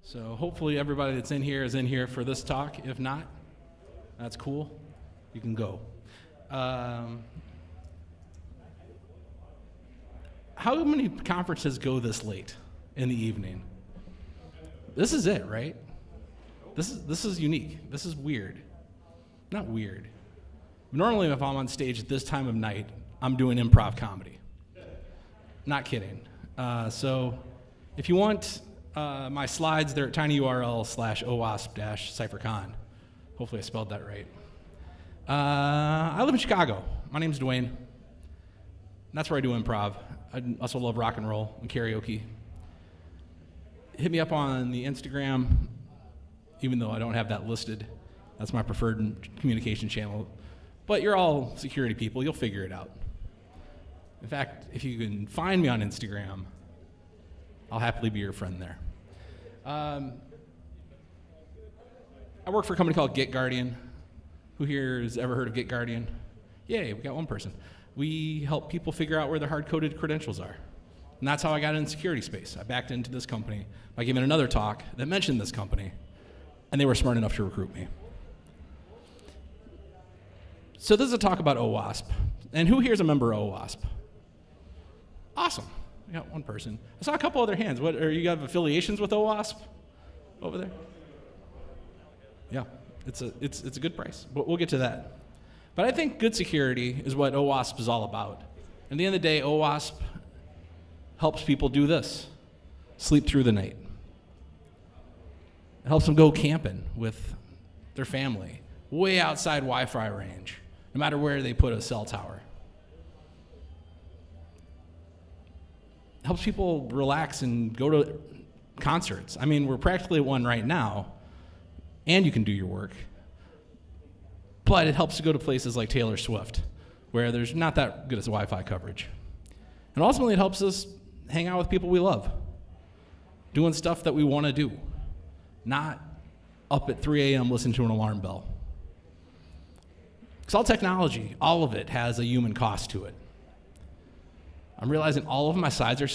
So hopefully everybody that's in here is in here for this talk. If not, that's cool. You can go. How many conferences go this late in the evening? This is it, right? This is unique. This is weird. Not weird. Normally, if I'm on stage at this time of night, I'm doing improv comedy. Not kidding. So if you want my slides, they're at tinyurl/OWASP-CypherCon. Hopefully I spelled that right. I live in Chicago. My name's Dwayne. That's where I do improv. I also love rock and roll and karaoke. Hit me up on the Instagram, even though I don't have that listed. That's my preferred communication channel. But you're all security people. You'll figure it out. In fact, if you can find me on Instagram, I'll happily be your friend there. I work for a company called GetGuardian. Who here has ever heard of GetGuardian? Yay, we got one person. We help people figure out where their hard-coded credentials are. And that's how I got in the security space. I backed into this company by giving another talk that mentioned this company, and they were smart enough to recruit me. So this is a talk about OWASP. And who here is a member of OWASP? Awesome. We got one person. I saw a couple other hands. What, are you have affiliations with OWASP over there? Yeah, it's a good price, but we'll get to that. But I think good security is what OWASP is all about. At the end of the day, OWASP helps people do this: sleep through the night. It helps them go camping with their family, way outside Wi-Fi range, no matter where they put a cell tower. It helps people relax and go to concerts. I mean, we're practically at one right now, and you can do your work. But it helps to go to places like Taylor Swift, where there's not that good as Wi-Fi coverage. And ultimately, it helps us hang out with people we love, doing stuff that we want to do, not up at 3 a.m. listening to an alarm bell. Because all technology, all of it, has a human cost to it. I'm realizing all of my slides are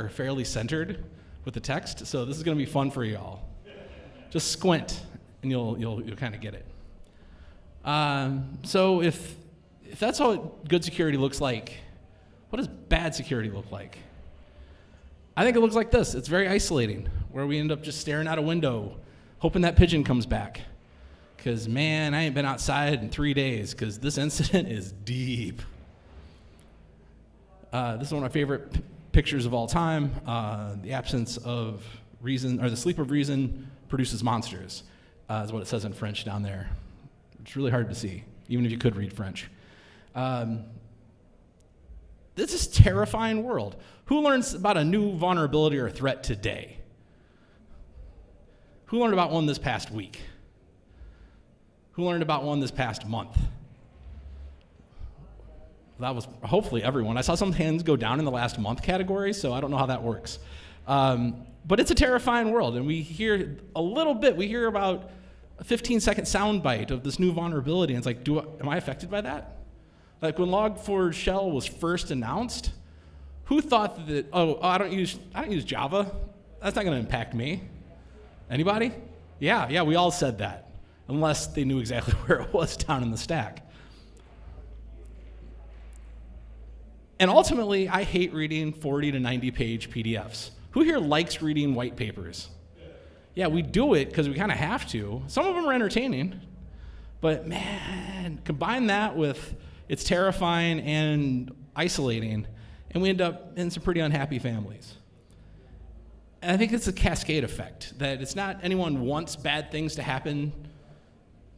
fairly centered with the text, so this is going to be fun for y'all. Just squint, and you'll kind of get it. So if that's how good security looks like, what does bad security look like? I think it looks like this. It's very isolating, where we end up just staring out a window, hoping that pigeon comes back. Because, man, I ain't been outside in 3 days, because this incident is deep. This is one of my favorite pictures of all time. The absence of reason, or the sleep of reason produces monsters, is what it says in French down there. It's really hard to see, even if you could read French. This is a terrifying world. Who learns about a new vulnerability or threat today? Who learned about one this past week? Who learned about one this past month? That was hopefully everyone. I saw some hands go down in the last month category, so I don't know how that works. But it's a terrifying world, and we hear a little bit. We hear about a 15-second soundbite of this new vulnerability, and it's like, am I affected by that? Like when Log4Shell was first announced, who thought that, I don't use Java, that's not going to impact me? Anybody? Yeah, we all said that, unless they knew exactly where it was down in the stack. And ultimately, I hate reading 40 to 90-page PDFs. Who here likes reading white papers? Yeah, we do it because we kind of have to. Some of them are entertaining, but man, combine that with it's terrifying and isolating, and we end up in some pretty unhappy families. And I think it's a cascade effect, that it's not anyone wants bad things to happen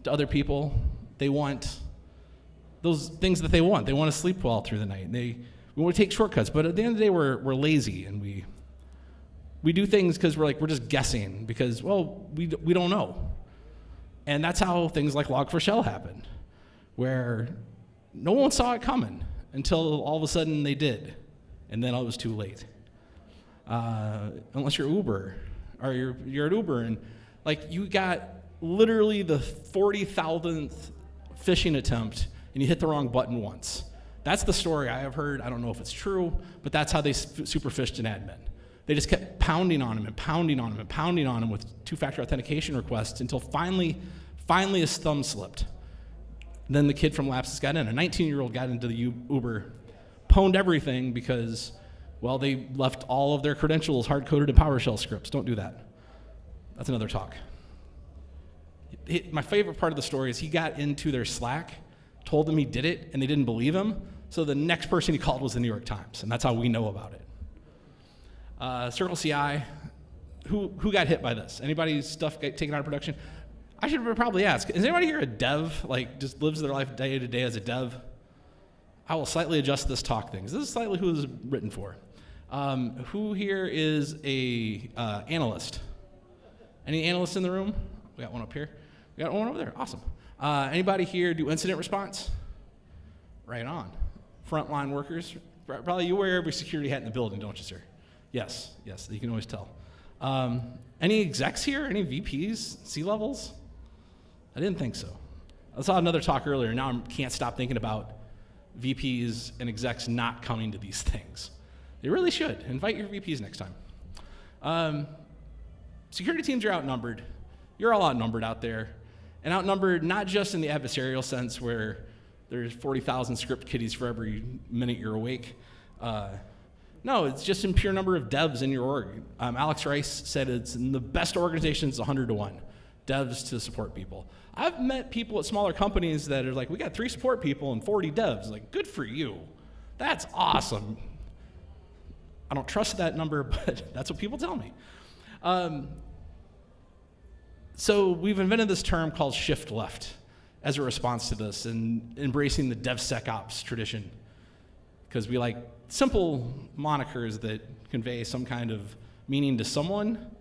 to other people. They want those things that they want. They want to sleep well through the night. We want to take shortcuts, but at the end of the day, we're lazy, and we do things because we're just guessing because, well, we don't know. And that's how things like Log4Shell happened, where no one saw it coming until all of a sudden they did, and then it was too late. Unless you're Uber, or you're at Uber, and you got literally the 40,000th phishing attempt, and you hit the wrong button once. That's the story I have heard. I don't know if it's true, but that's how they super phished an admin. They just kept pounding on him and pounding on him and pounding on him with two-factor authentication requests until finally his thumb slipped. Then the kid from Lapsus got in. A 19-year-old got into the Uber, pwned everything because, well, they left all of their credentials hard-coded in PowerShell scripts. Don't do that. That's another talk. My favorite part of the story is he got into their Slack, told them he did it, and they didn't believe him. So the next person he called was the New York Times, and that's how we know about it. Circle CI, who got hit by this? Anybody's stuff get taken out of production? I should probably ask, is anybody here a dev, like just lives their life day to day as a dev? I will slightly adjust this talk thing. This is slightly who this is written for. Who here is a analyst? Any analysts in the room? We got one up here. We got one over there, awesome. Anybody here do incident response? Right on. Frontline workers? Probably you wear every security hat in the building, don't you, sir? Yes, you can always tell. Any execs here? Any VPs, C-levels? I didn't think so. I saw another talk earlier, now I can't stop thinking about VPs and execs not coming to these things. They really should. Invite your VPs next time. Security teams are outnumbered. You're all outnumbered out there. And outnumbered not just in the adversarial sense where there's 40,000 script kiddies for every minute you're awake. No, it's just in pure number of devs in your org. Alex Rice said it's in the best organizations 100 to 1, devs to support people. I've met people at smaller companies that are like, we got 3 support people and 40 devs. Like, good for you. That's awesome. I don't trust that number, but that's what people tell me. So we've invented this term called shift left as a response to this and embracing the DevSecOps tradition, because we like simple monikers that convey some kind of meaning to someone,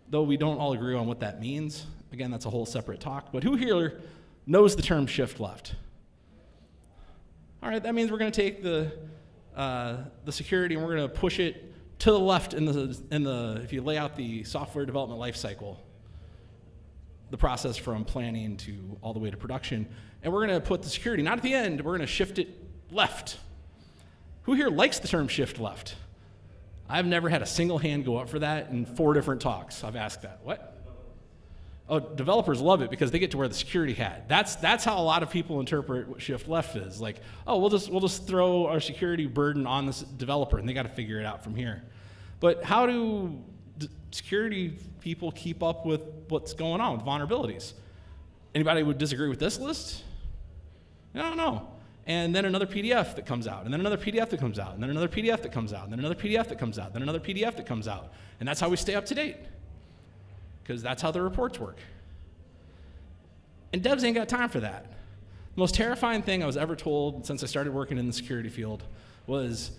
though we don't all agree on what that means. Again, that's a whole separate talk, but who here knows the term shift left? All right, that means we're going to take the security and we're going to push it to the left in the if you lay out the software development lifecycle, the process from planning to all the way to production, and we're going to put the security not at the end, we're going to shift it left. Who here likes the term shift left? I've never had a single hand go up for that in 4 different talks. I've asked that. What? Oh, developers love it because they get to wear the security hat. That's how a lot of people interpret what shift left is. Like, oh, we'll just throw our security burden on this developer, and they got to figure it out from here. But how do security people keep up with what's going on with vulnerabilities? Anybody would disagree with this list? No. And then another PDF that comes out, and then another PDF that comes out, and then another PDF that comes out, and then another PDF that comes out, then another PDF that comes out. And that's how we stay up to date, because that's how the reports work. And devs ain't got time for that. The most terrifying thing I was ever told since I started working in the security field was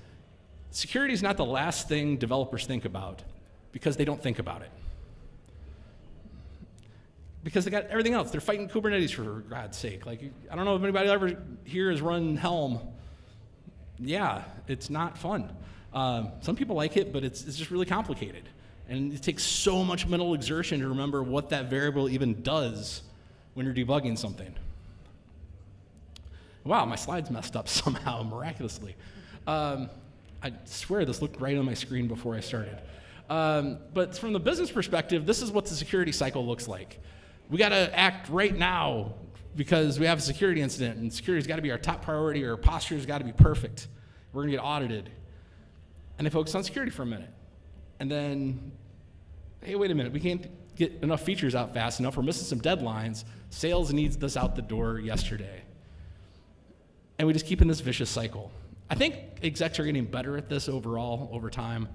security is not the last thing developers think about, because they don't think about it. Because they got everything else. They're fighting Kubernetes, for God's sake. Like, I don't know if anybody ever here has run Helm. Yeah, it's not fun. Some people like it, but it's just really complicated. And it takes so much mental exertion to remember what that variable even does when you're debugging something. Wow, my slides messed up somehow, miraculously. I swear this looked right on my screen before I started. But from the business perspective, this is what the security cycle looks like. We got to act right now because we have a security incident, and security's got to be our top priority, or our posture's got to be perfect. We're going to get audited. And they focus on security for a minute. And then, hey, wait a minute, we can't get enough features out fast enough. We're missing some deadlines. Sales needs this out the door yesterday. And we just keep in this vicious cycle. I think execs are getting better at this overall over time.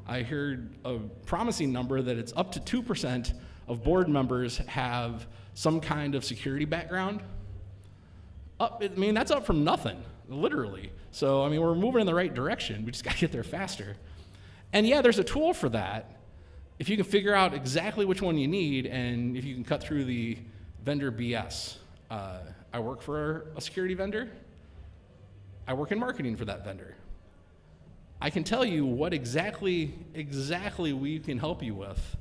I heard a promising number that it's up to 2% of board members have some kind of security background. That's up from nothing, literally. So, we're moving in the right direction. We just got to get there faster. And yeah, there's a tool for that. If you can figure out exactly which one you need, and if you can cut through the vendor BS. I work for a security vendor. I work in marketing for that vendor. I can tell you what exactly we can help you with,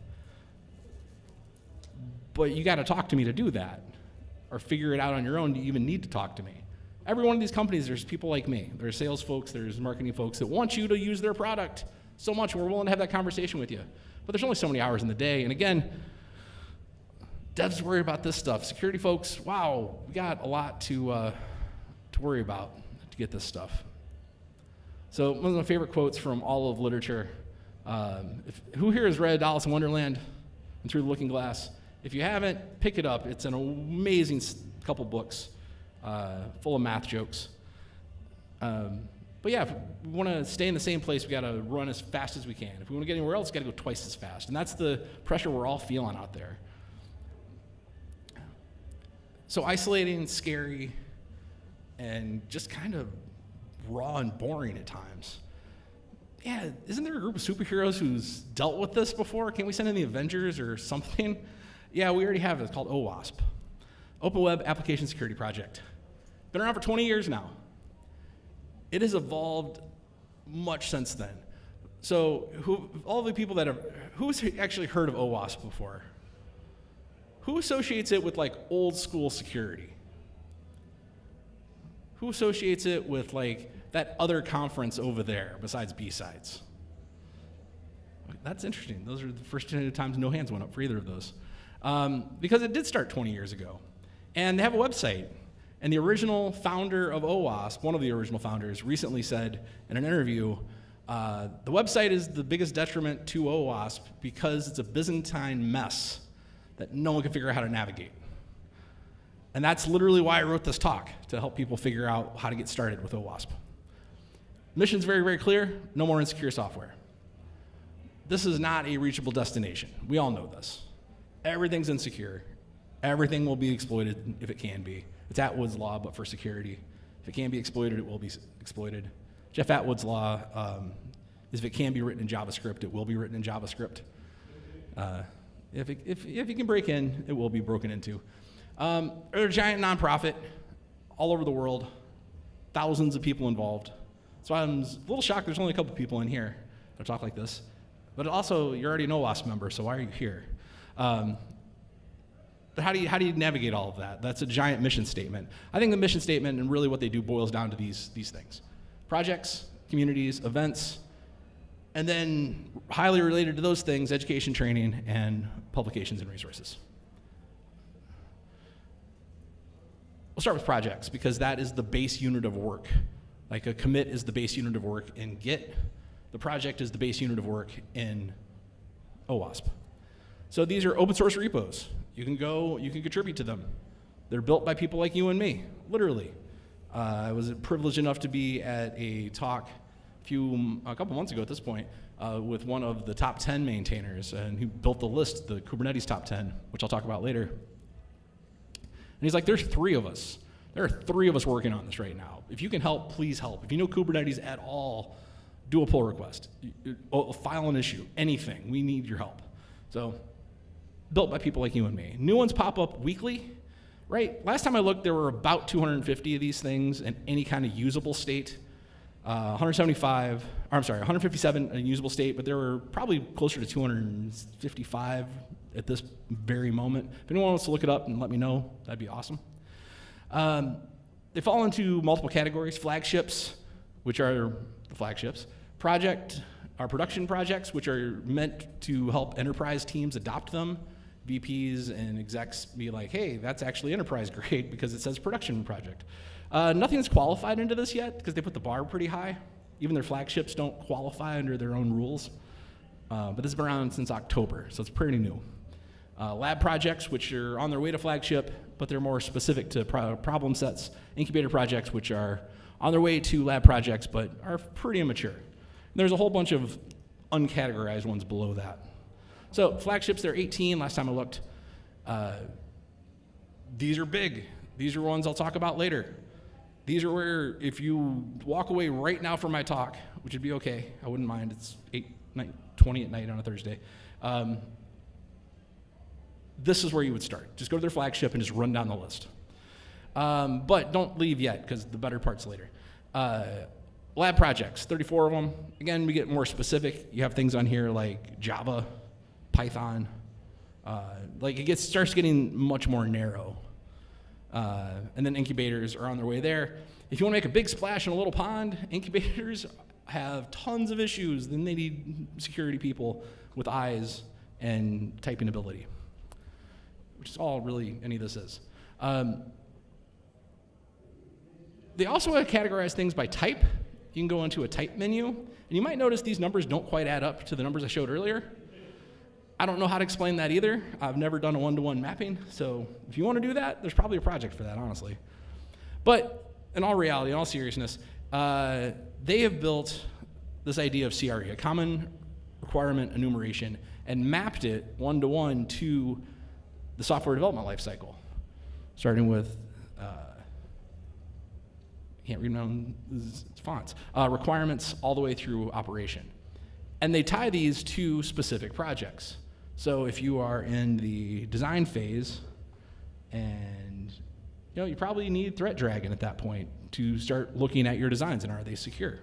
but you got to talk to me to do that, or figure it out on your own. You even need to talk to me. Every one of these companies, there's people like me. There's sales folks, there's marketing folks that want you to use their product. so much, we're willing to have that conversation with you. But there's only so many hours in the day. And again, devs worry about this stuff. Security folks, wow, we got a lot to worry about to get this stuff. So one of my favorite quotes from all of literature, who here has read Alice in Wonderland and Through the Looking Glass? If you haven't, pick it up. It's an amazing couple books full of math jokes. But yeah, if we want to stay in the same place, we got to run as fast as we can. If we want to get anywhere else, we got to go twice as fast. And that's the pressure we're all feeling out there. So isolating, scary, and just kind of raw and boring at times. Yeah, isn't there a group of superheroes who's dealt with this before? Can't we send in the Avengers or something? Yeah, we already have it. It's called OWASP, Open Web Application Security Project. Been around for 20 years now. It has evolved much since then. So all the people that who's actually heard of OWASP before? Who associates it with like old school security? Who associates it with like that other conference over there besides B-Sides? That's interesting. Those are the first 2 times no hands went up for either of those. Because it did start 20 years ago. And they have a website. And the original founder of OWASP, one of the original founders, recently said in an interview, the website is the biggest detriment to OWASP because it's a Byzantine mess that no one can figure out how to navigate. And that's literally why I wrote this talk, to help people figure out how to get started with OWASP. Mission's very, very clear: no more insecure software. This is not a reachable destination. We all know this. Everything's insecure. Everything will be exploited if it can be. It's Atwood's law, but for security. If it can be exploited, it will be exploited. Jeff Atwood's law is if it can be written in JavaScript, it will be written in JavaScript. If you can break in, it will be broken into. They're a giant nonprofit all over the world, thousands of people involved. So I'm a little shocked there's only a couple people in here that talk like this. But also, you're already an OWASP member, so why are you here? But how do you navigate all of that? That's a giant mission statement. I think the mission statement and really what they do boils down to these things: projects, communities, events, and then highly related to those things, education, training, and publications and resources. We'll start with projects because that is the base unit of work. Like a commit is the base unit of work in Git. The project is the base unit of work in OWASP. So these are open source repos. You can contribute to them. They're built by people like you and me, literally. I was privileged enough to be at a talk a couple months ago at this point with one of the top 10 maintainers, and he built the list, the Kubernetes top 10, which I'll talk about later. And he's like, there's 3 of us. There are 3 of us working on this right now. If you can help, please help. If you know Kubernetes at all, do a pull request, file an issue, anything. We need your help. So, built by people like you and me. New ones pop up weekly, right? Last time I looked, there were about 250 of these things in any kind of usable state. 157 in usable state, but there were probably closer to 255 at this very moment. If anyone wants to look it up and let me know, that'd be awesome. They fall into multiple categories: flagships, which are the flagships, production projects, which are meant to help enterprise teams adopt them. VPs and execs be like, hey, that's actually enterprise grade because it says production project. Nothing is qualified into this yet because they put the bar pretty high. Even their flagships don't qualify under their own rules. But this has been around since October, so it's pretty new. Lab projects, which are on their way to flagship, but they're more specific to problem sets. Incubator projects, which are on their way to lab projects, but are pretty immature. And there's a whole bunch of uncategorized ones below that. So flagships, they're 18 last time I looked. These are big. These are ones I'll talk about later. These are where if you walk away right now from my talk, which would be okay, I wouldn't mind, it's 8:20 at night on a Thursday. This is where you would start. Just go to their flagship and just run down the list. But don't leave yet, because the better part's later. Lab projects, 34 of them. Again, we get more specific. You have things on here like Java, Python. It starts getting much more narrow. And then incubators are on their way there. If you want to make a big splash in a little pond, incubators have tons of issues, then they need security people with eyes and typing ability, which is all really any of this is. They also categorize things by type. You can go into a type menu, and you might notice these numbers don't quite add up to the numbers I showed earlier. I don't know how to explain that either. I've never done a one-to-one mapping, so if you want to do that, there's probably a project for that, honestly. But in all reality, in all seriousness, they have built this idea of CRE, a common requirement enumeration, and mapped it one-to-one to the software development lifecycle, starting with, can't read my own fonts, requirements all the way through operation. And they tie these to specific projects. So if you are in the design phase, and you probably need Threat Dragon at that point to start looking at your designs and are they secure.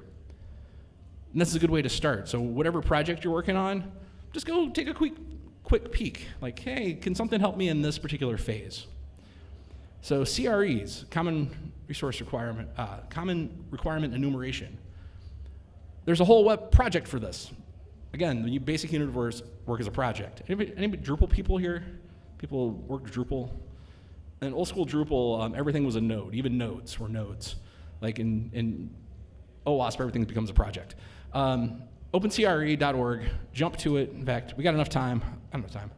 And this is a good way to start. So whatever project you're working on, just go take a quick peek. Like, hey, can something help me in this particular phase? So CREs, common requirement enumeration. There's a whole web project for this. Again, the basic unit of work as a project. Anybody Drupal people here? People work Drupal? In old school Drupal, everything was a node. Even nodes were nodes. Like in OWASP, everything becomes a project. OpenCRE.org, jump to it. In fact, we got enough time. I don't have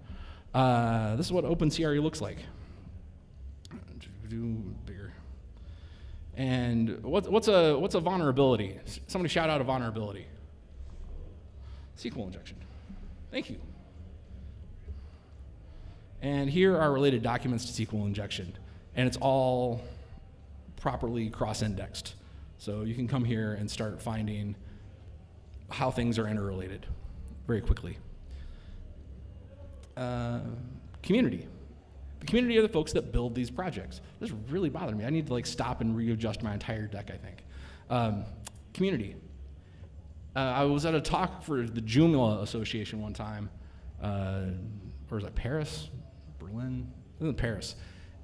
time. This is what OpenCRE looks like. Do bigger. And what's a vulnerability? Somebody shout out a vulnerability. SQL injection. Thank you. And here are related documents to SQL injection. And it's all properly cross-indexed. So you can come here and start finding how things are interrelated very quickly. Community. The community are the folks that build these projects. This really bothered me. I need to stop and readjust my entire deck, I think. Community. I was at a talk for the Joomla Association one time. Or was it Paris? Berlin? It was in Paris.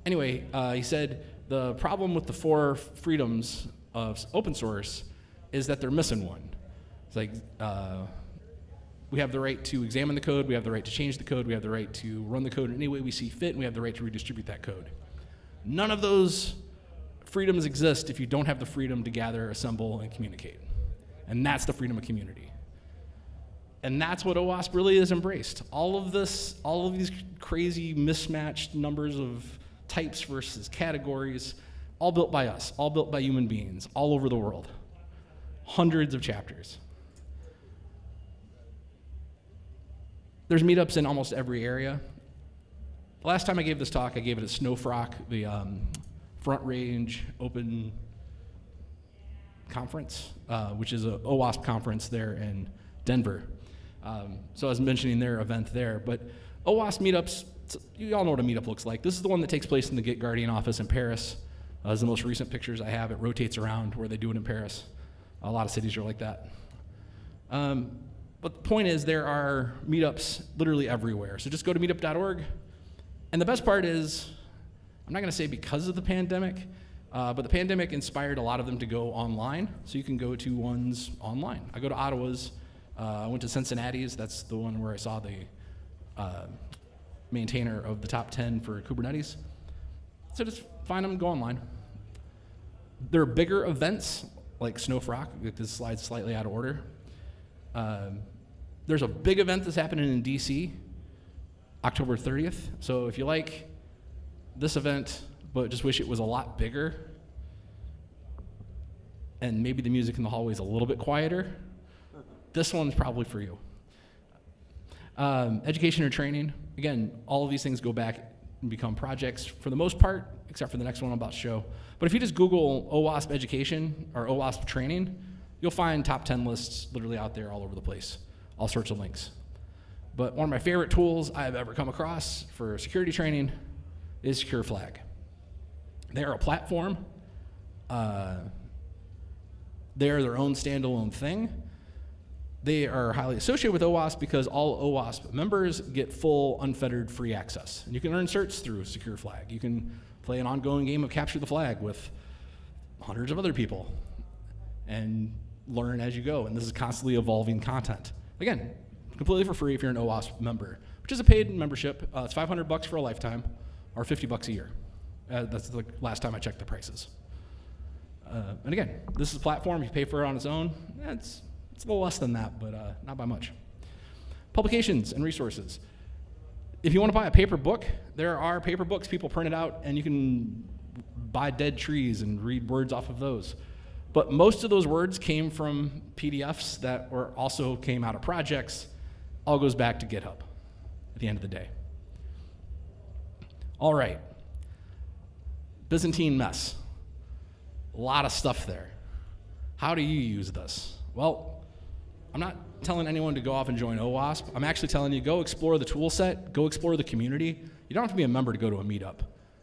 Anyway, he said the problem with the 4 freedoms of open source is that they're missing one. It's like we have the right to examine the code, we have the right to change the code, we have the right to run the code in any way we see fit, and we have the right to redistribute that code. None of those freedoms exist if you don't have the freedom to gather, assemble, and communicate. And that's the freedom of community. And that's what OWASP really has embraced. All of these crazy mismatched numbers of types versus categories, all built by us, all built by human beings, all over the world. Hundreds of chapters. There's meetups in almost every area. The last time I gave this talk, I gave it at Snowfrock, the Front Range Open Conference, which is a OWASP conference there in Denver. So I was mentioning their event there, but OWASP meetups, you all know what a meetup looks like. This is the one that takes place in the Git Guardian office in Paris. This is the most recent pictures I have. It rotates around where they do it in Paris. A lot of cities are like that. But the point is there are meetups literally everywhere. So just go to meetup.org. And the best part is, I'm not going to say because of the pandemic, but the pandemic inspired a lot of them to go online. So you can go to ones online. I go to Ottawa's. I went to Cincinnati's. That's the one where I saw the maintainer of the top 10 for Kubernetes. So just find them, go online. There are bigger events like Snowfrock. This slide's slightly out of order. There's a big event that's happening in DC, October 30th. So if you like this event, but just wish it was a lot bigger, and maybe the music in the hallway is a little bit quieter, this one's probably for you. Education or training. Again, all of these things go back and become projects for the most part, except for the next one I'm about to show. But if you just Google OWASP education or OWASP training, you'll find top 10 lists literally out there all over the place, all sorts of links. But one of my favorite tools I've ever come across for security training is Secure Flag. They are a platform. They are their own standalone thing. They are highly associated with OWASP because all OWASP members get full, unfettered, free access. And you can earn certs through Secure Flag. You can play an ongoing game of Capture the Flag with hundreds of other people. And learn as you go, and this is constantly evolving content. Again, completely for free if you're an OWASP member, which is a paid membership. It's $500 for a lifetime, or $50 a year. That's the last time I checked the prices. And again, this is a platform. You pay for it on its own. It's a little less than that, but not by much. Publications and resources. If you want to buy a paper book, there are paper books people printed out, and you can buy dead trees and read words off of those. But most of those words came from PDFs that also came out of projects. All goes back to GitHub at the end of the day. All right. Byzantine mess. A lot of stuff there. How do you use this? Well, I'm not telling anyone to go off and join OWASP. I'm actually telling you, go explore the tool set, go explore the community. You don't have to be a member to go to a meetup.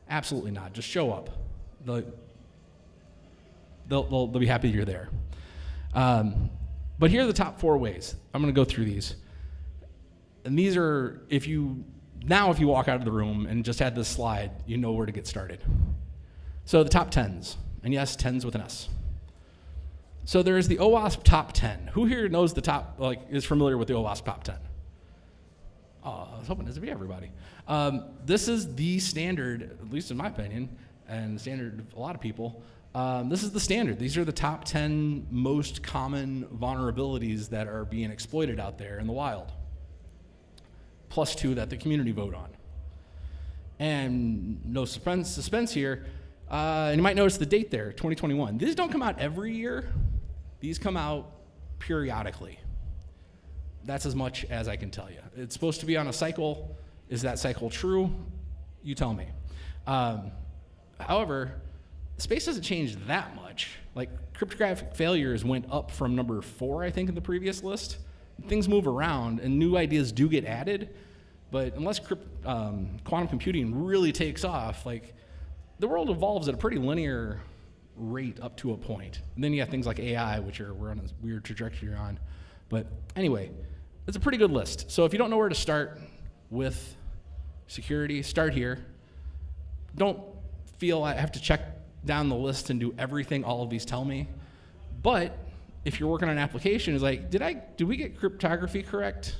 Absolutely not. Just show up. They'll be happy you're there. But here are the top 4 ways. I'm going to go through these. And these are, if you walk out of the room and just had this slide, you know where to get started. So the top 10s. And yes, 10s with an S. So there's the OWASP top 10. Who here knows the top, is familiar with the OWASP top 10? Oh, I was hoping this would be everybody. This is the standard, at least in my opinion, and the standard of a lot of people. This is the standard. These are the top 10 most common vulnerabilities that are being exploited out there in the wild. Plus 2 that the community vote on. And no suspense here. And you might notice the date there, 2021. These don't come out every year. These come out periodically. That's as much as I can tell you. It's supposed to be on a cycle. Is that cycle true? You tell me. However, the space hasn't changed that much. Like, cryptographic failures went up from number 4, I think, in the previous list. Things move around, and new ideas do get added. But unless quantum computing really takes off, the world evolves at a pretty linear rate up to a point. And then you have things like AI, which we're on a weird trajectory on. But anyway, it's a pretty good list. So if you don't know where to start with security, start here. Don't feel I have to check down the list and do everything all of these tell me. But if you're working on an application, it's like, did we get cryptography correct?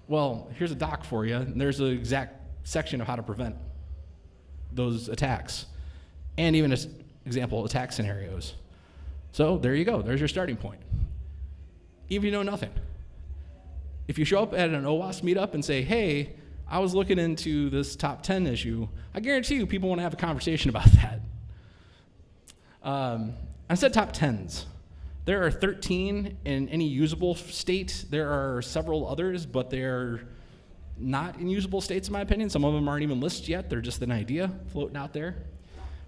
Well, here's a doc for you. And there's an exact section of how to prevent those attacks, and even example attack scenarios. So there you go. There's your starting point. Even if you know nothing. If you show up at an OWASP meetup and say, hey, I was looking into this top 10 issue, I guarantee you people want to have a conversation about that. I said top 10s. There are 13 in any usable state. There are several others, but they're not in usable states, in my opinion. Some of them aren't even listed yet. They're just an idea floating out there.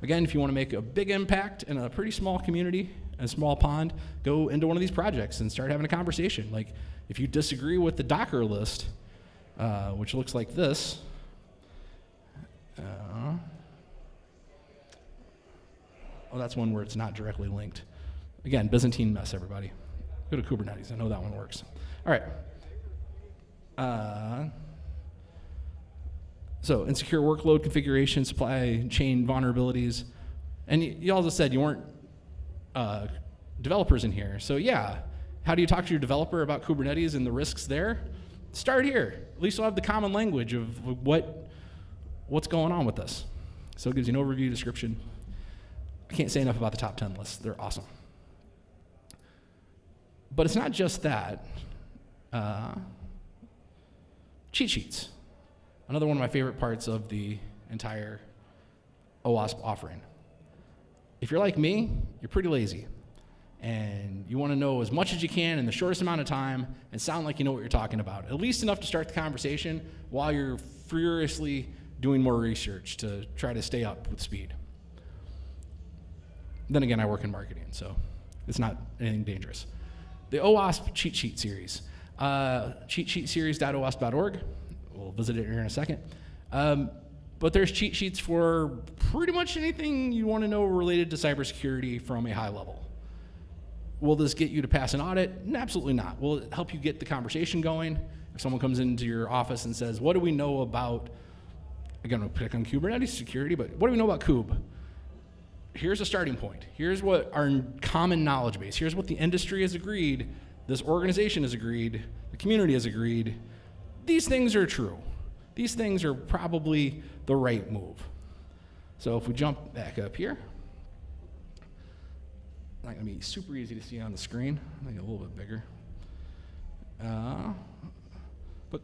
Again, if you want to make a big impact in a pretty small community, a small pond, go into one of these projects and start having a conversation. Like, if you disagree with the Docker list, which looks like this, that's one where it's not directly linked. Again, Byzantine mess, everybody. Go to Kubernetes. I know that one works. All right. So insecure workload configuration, supply chain vulnerabilities. And you also said you weren't developers in here. So yeah, how do you talk to your developer about Kubernetes and the risks there? Start here. At least you'll have the common language of what's going on with this. So it gives you an overview description. I can't say enough about the top 10 lists. They're awesome. But it's not just that. Cheat sheets. Another one of my favorite parts of the entire OWASP offering. If you're like me, you're pretty lazy. And you want to know as much as you can in the shortest amount of time and sound like you know what you're talking about. At least enough to start the conversation while you're furiously doing more research to try to stay up with speed. Then again, I work in marketing, so it's not anything dangerous. The OWASP cheat sheet series. cheatsheetseries.owasp.org. We'll visit it here in a second. But there's cheat sheets for pretty much anything you want to know related to cybersecurity from a high level. Will this get you to pass an audit? Absolutely not. Will it help you get the conversation going? If someone comes into your office and says, what do we know about, again, we'll pick on Kubernetes security, but what do we know about Kube? here's a starting point. Here's what our common knowledge base. Here's what the industry has agreed, this organization has agreed, the community has agreed. These things are true. These things are probably the right move. So if we jump back up here, not gonna be super easy to see on the screen. Make it a little bit bigger. But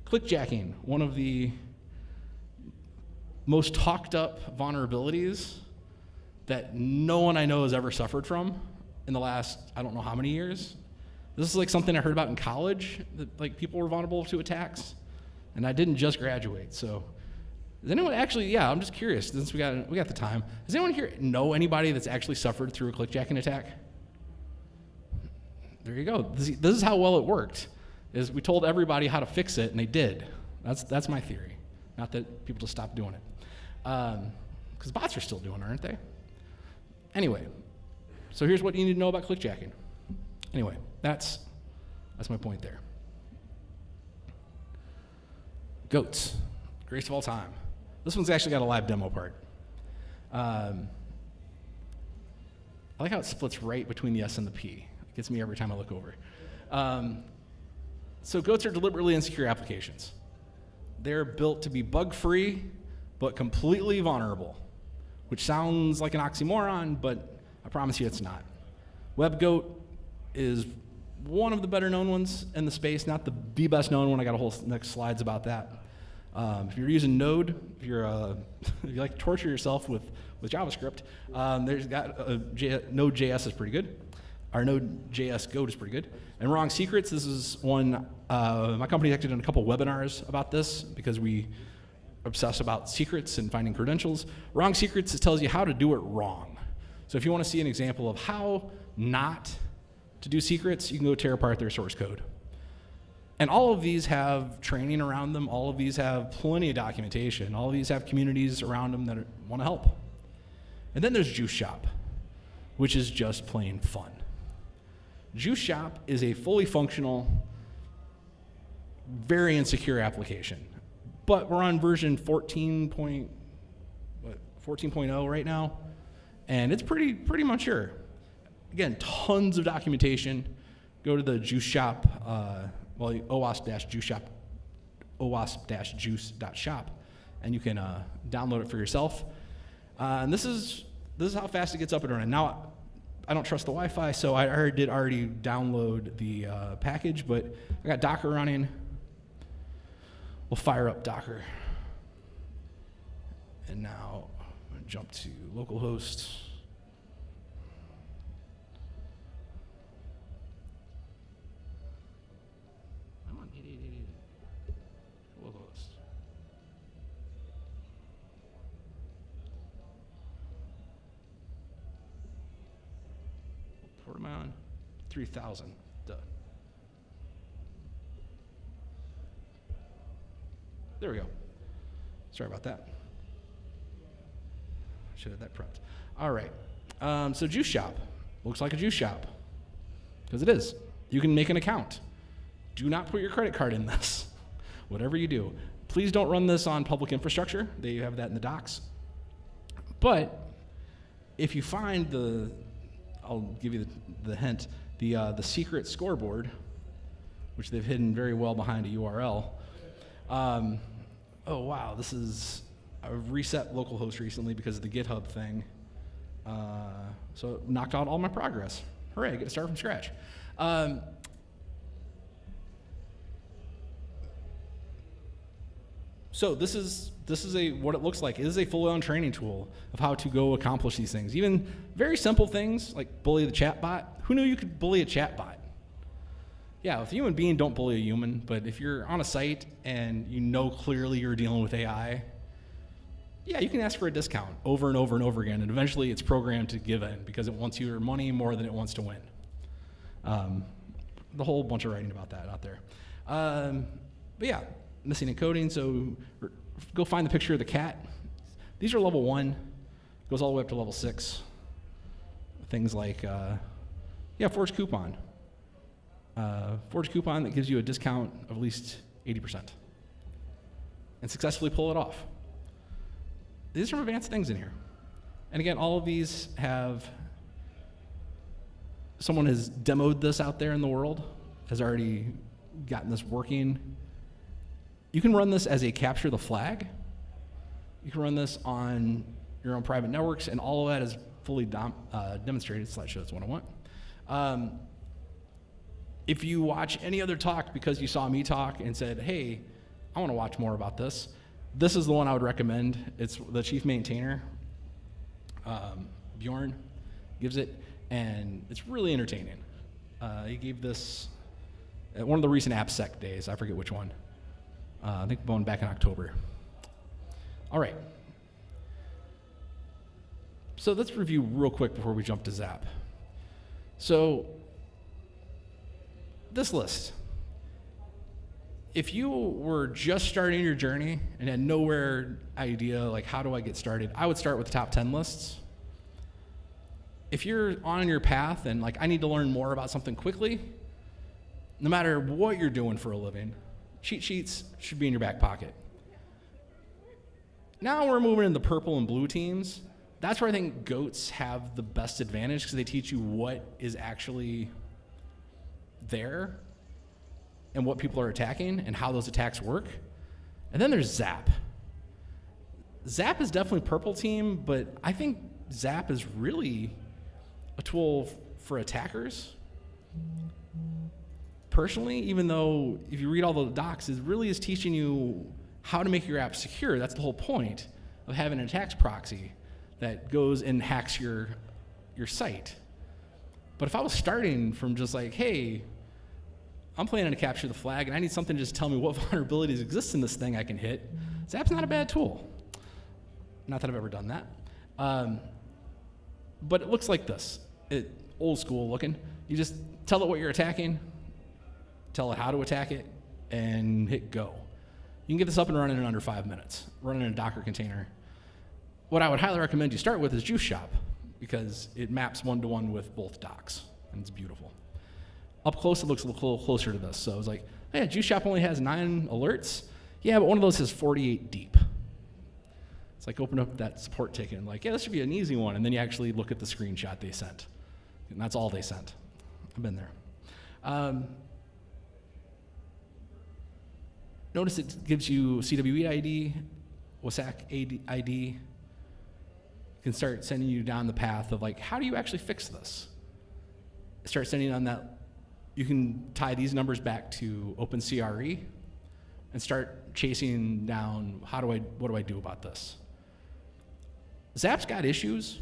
clickjacking, one of the most talked up vulnerabilities that no one I know has ever suffered from in the last, I don't know how many years. This is like something I heard about in college, that like people were vulnerable to attacks, and I didn't just graduate. So does anyone actually, yeah, I'm just curious, since we got the time, does anyone here know anybody that's actually suffered through a clickjacking attack? There you go. This is how well it worked, is we told everybody how to fix it, and they did. That's my theory. Not that people just stopped doing it. Because bots are still doing it, aren't they? Anyway, so here's what you need to know about clickjacking. Anyway, that's my point there. Goats, greatest of all time. This one's actually got a live demo part. I like how it splits right between the S and the P. It gets me every time I look over. So goats are deliberately insecure applications. They're built to be bug-free, but completely vulnerable, which sounds like an oxymoron, but I promise you it's not. WebGoat is one of the better known ones in the space, not the best known one. I got a whole next slides about that. If you're using Node, if you like to torture yourself with JavaScript, there's got Node.js is pretty good. Our Node.js Goat is pretty good. And Wrong Secrets, this is one, my company actually done a couple webinars about this because we obsess about secrets and finding credentials. Wrong Secrets tells you how to do it wrong. So if you want to see an example of how not to do secrets, you can go tear apart their source code. And all of these have training around them. All of these have plenty of documentation. All of these have communities around them that want to help. And then there's Juice Shop, which is just plain fun. Juice Shop is a fully functional, very insecure application. But we're on version 14.0 right now, and it's pretty mature. Again, tons of documentation. Go to the Juice Shop, OWASP-juice.shop, and you can download it for yourself. And this is how fast it gets up and running. Now, I don't trust the Wi-Fi, so I did already download the package, but I got Docker running. We'll fire up Docker. And now I'm going to jump to localhost. I'm on 8888 localhost. What port am I on? 3000. Duh. There we go. Sorry about that. Should have that prepped. All right. So Juice Shop looks like a juice shop because it is. You can make an account. Do not put your credit card in this. Whatever you do, please don't run this on public infrastructure. They have that in the docs. But if you find I'll give you the hint, the secret scoreboard, which they've hidden very well behind a URL. Oh wow, I've reset localhost recently because of the GitHub thing. So it knocked out all my progress. Hooray, I get to start from scratch. So this is what it looks like. It is a full-on training tool of how to go accomplish these things. Even very simple things like bully the chatbot. Who knew you could bully a chatbot? Yeah, with a human being, don't bully a human, but if you're on a site and you know clearly you're dealing with AI, yeah, you can ask for a discount over and over and over again, and eventually it's programmed to give in because it wants your money more than it wants to win. The whole bunch of writing about that out there. But yeah, missing encoding, so go find the picture of the cat. These are level 1, goes all the way up to level 6. Things like, forged coupon. Forged coupon that gives you a discount of at least 80% and successfully pull it off. These are some advanced things in here. And again, all of these have, someone has demoed this out there in the world, has already gotten this working. You can run this as a capture the flag. You can run this on your own private networks, and all of that is fully demonstrated. Slideshow, that's what I want. If you watch any other talk because you saw me talk and said, hey, I want to watch more about this, this is the one I would recommend. It's the chief maintainer, Bjorn, gives it, and it's really entertaining. He gave this at one of the recent AppSec days. I forget which one. I think going back in October. All right. So let's review real quick before we jump to Zap. So this list, if you were just starting your journey and had nowhere idea, like how do I get started, I would start with the top 10 lists. If you're on your path and like I need to learn more about something quickly, no matter what you're doing for a living, cheat sheets should be in your back pocket. Now we're moving into the purple and blue teams. That's where I think GOATs have the best advantage because they teach you what is actually there and what people are attacking and how those attacks work. And then there's Zap. Zap is definitely purple team, but I think Zap is really a tool for attackers. Personally, even though if you read all the docs, it really is teaching you how to make your app secure. That's the whole point of having an attacks proxy that goes and hacks your site. But if I was starting from just like, hey, I'm planning to capture the flag and I need something to just tell me what vulnerabilities exist in this thing I can hit, Zap's not a bad tool. Not that I've ever done that. But it looks like this. Old school looking. You just tell it what you're attacking, tell it how to attack it, and hit go. You can get this up and running in under 5 minutes, running in a Docker container. What I would highly recommend you start with is Juice Shop because it maps one-to-one with both docs, and it's beautiful. Up close, it looks a little closer to this. So I was like, oh yeah, Juice Shop only has 9 alerts. Yeah, but one of those has 48 deep. It's like open up that support ticket and like, yeah, this should be an easy one. And then you actually look at the screenshot they sent. And that's all they sent. I've been there. Notice it gives you CWE ID, WSAC ID. It can start sending you down the path of like, how do you actually fix this? Start sending on that. You can tie these numbers back to OpenCRE and start chasing down, what do I do about this? Zap's got issues.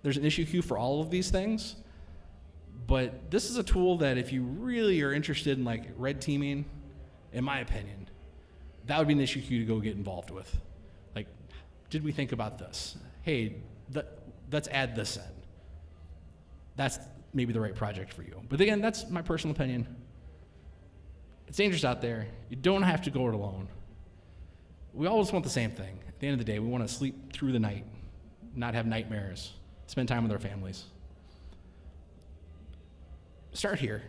There's an issue queue for all of these things, but this is a tool that if you really are interested in like red teaming, in my opinion, that would be an issue queue to go get involved with. Like, did we think about this? Hey, let's add this in. That's maybe the right project for you. But again, that's my personal opinion. It's dangerous out there. You don't have to go it alone. We always want the same thing. At the end of the day, we want to sleep through the night, not have nightmares, spend time with our families. Start here.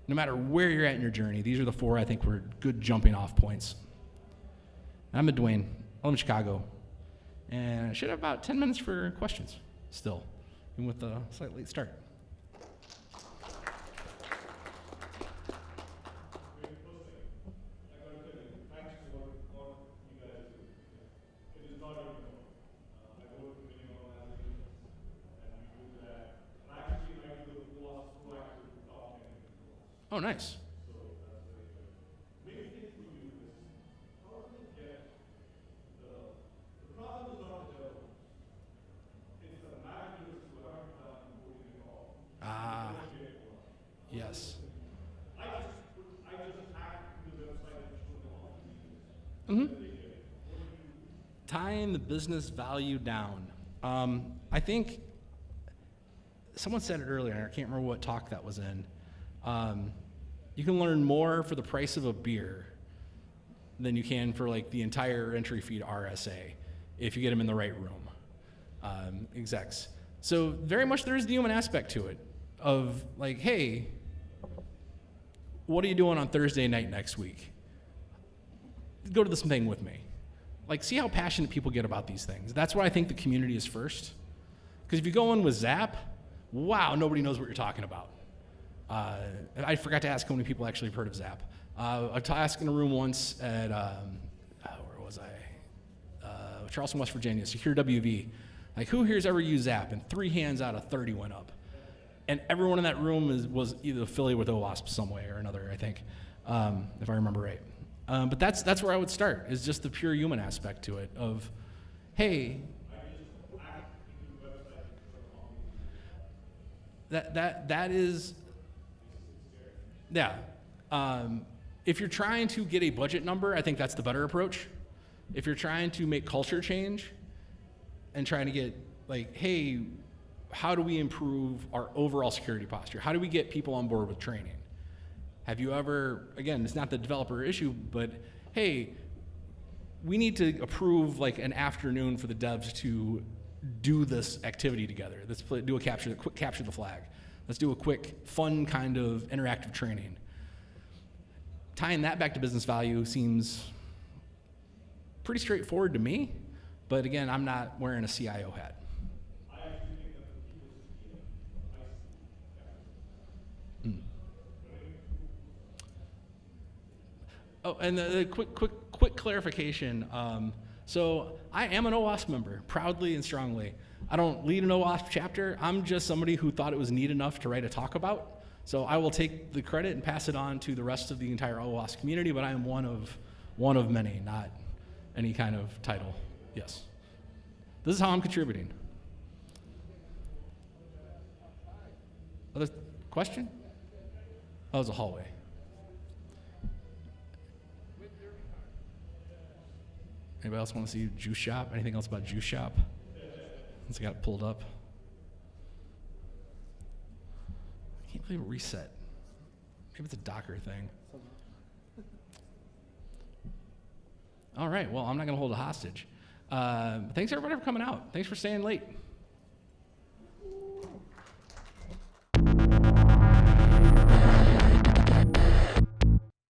No matter where you're at in your journey, these are the 4 I think were good jumping off points. I'm a Dwayne. I live in Chicago. And I should have about 10 minutes for questions still, even with a slight late start. Oh, nice. Yes. Tying the business value down. I think someone said it earlier, and I can't remember what talk that was in. You can learn more for the price of a beer than you can for like the entire entry fee to RSA if you get them in the right room, execs. So very much there is the human aspect to it of like, hey, what are you doing on Thursday night next week? Go to this thing with me. Like, see how passionate people get about these things. That's why I think the community is first. Because if you go in with Zap, wow, nobody knows what you're talking about. I forgot to ask how many people actually have heard of Zap. I asked in a room once at, where was I? Charleston, West Virginia, Secure WV. Like, who here's ever used Zap? And 3 hands out of 30 went up. And everyone in that room was either affiliated with OWASP some way or another, I think, if I remember right. But that's where I would start, is just the pure human aspect to it of, hey, that is, yeah. If you're trying to get a budget number, I think that's the better approach. If you're trying to make culture change and trying to get, like, hey, how do we improve our overall security posture? How do we get people on board with training? Have you ever, again, it's not the developer issue, but hey, we need to approve like an afternoon for the devs to do this activity together. Let's do a quick capture the flag. Let's do a quick, fun kind of interactive training. Tying that back to business value seems pretty straightforward to me, but again, I'm not wearing a CIO hat. Oh, and the quick clarification. So I am an OWASP member, proudly and strongly. I don't lead an OWASP chapter. I'm just somebody who thought it was neat enough to write a talk about. So I will take the credit and pass it on to the rest of the entire OWASP community, but I am one of many, not any kind of title. Yes. This is how I'm contributing. Other question? That was a hallway. Anybody else want to see Juice Shop? Anything else about Juice Shop? Since I got it pulled up. I can't believe it reset. Maybe it's a Docker thing. All right, well, I'm not going to hold a hostage. Thanks, everybody, for coming out. Thanks for staying late.